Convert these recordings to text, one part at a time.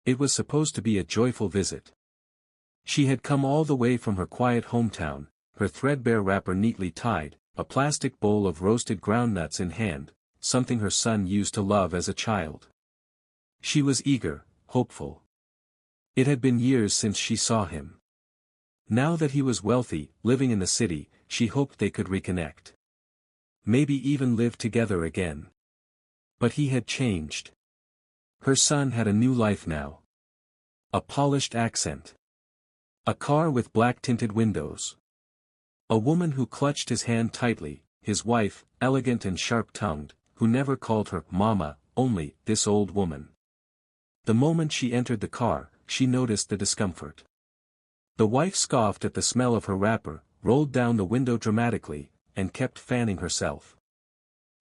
It was supposed to be a joyful visit. She had come all the way from her quiet hometown, her threadbare wrapper neatly tied, a plastic bowl of roasted groundnuts in hand, something her son used to love as a child. She was eager, hopeful. It had been years since she saw him. Now that he was wealthy, living in the city, she hoped they could reconnect. Maybe even live together again. But he had changed. Her son had a new life now. A polished accent. A car with black-tinted windows. A woman who clutched his hand tightly, his wife, elegant and sharp-tongued, who never called her mama, only this old woman. The moment she entered the car, she noticed the discomfort. The wife scoffed at the smell of her wrapper, rolled down the window dramatically, and kept fanning herself.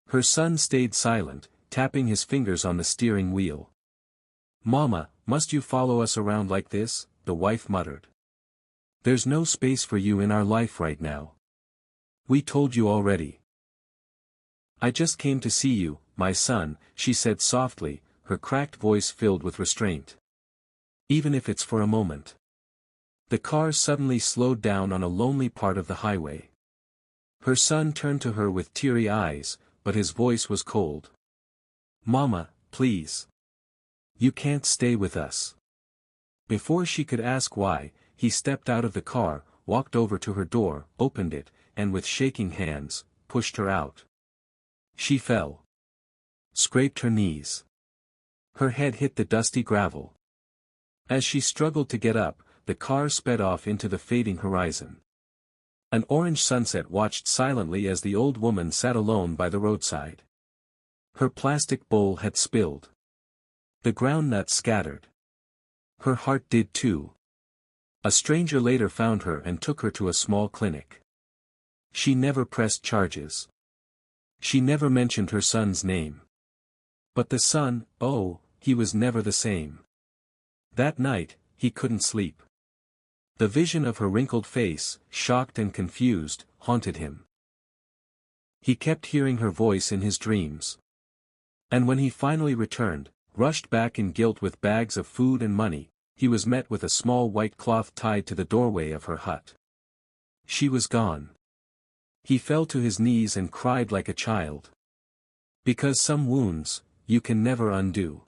Her son stayed silent, tapping his fingers on the steering wheel. "Mama, must you follow us around like this?" the wife muttered. "There's no space for you in our life right now. We told you already." "I just came to see you, my son," she said softly, her cracked voice filled with restraint. "Even if it's for a moment." The car suddenly slowed down on a lonely part of the highway. Her son turned to her with teary eyes, but his voice was cold. "Mama, please. You can't stay with us." Before she could ask why, he stepped out of the car, walked over to her door, opened it, and with shaking hands, pushed her out. She fell. Scraped her knees. Her head hit the dusty gravel. As she struggled to get up, the car sped off into the fading horizon. An orange sunset watched silently as the old woman sat alone by the roadside. Her plastic bowl had spilled. The groundnuts scattered. Her heart did too. A stranger later found her and took her to a small clinic. She never pressed charges. She never mentioned her son's name. But the son, oh, he was never the same. That night, he couldn't sleep. The vision of her wrinkled face, shocked and confused, haunted him. He kept hearing her voice in his dreams. And when he finally returned, rushed back in guilt with bags of food and money, he was met with a small white cloth tied to the doorway of her hut. She was gone. He fell to his knees and cried like a child. Because some wounds, you can never undo.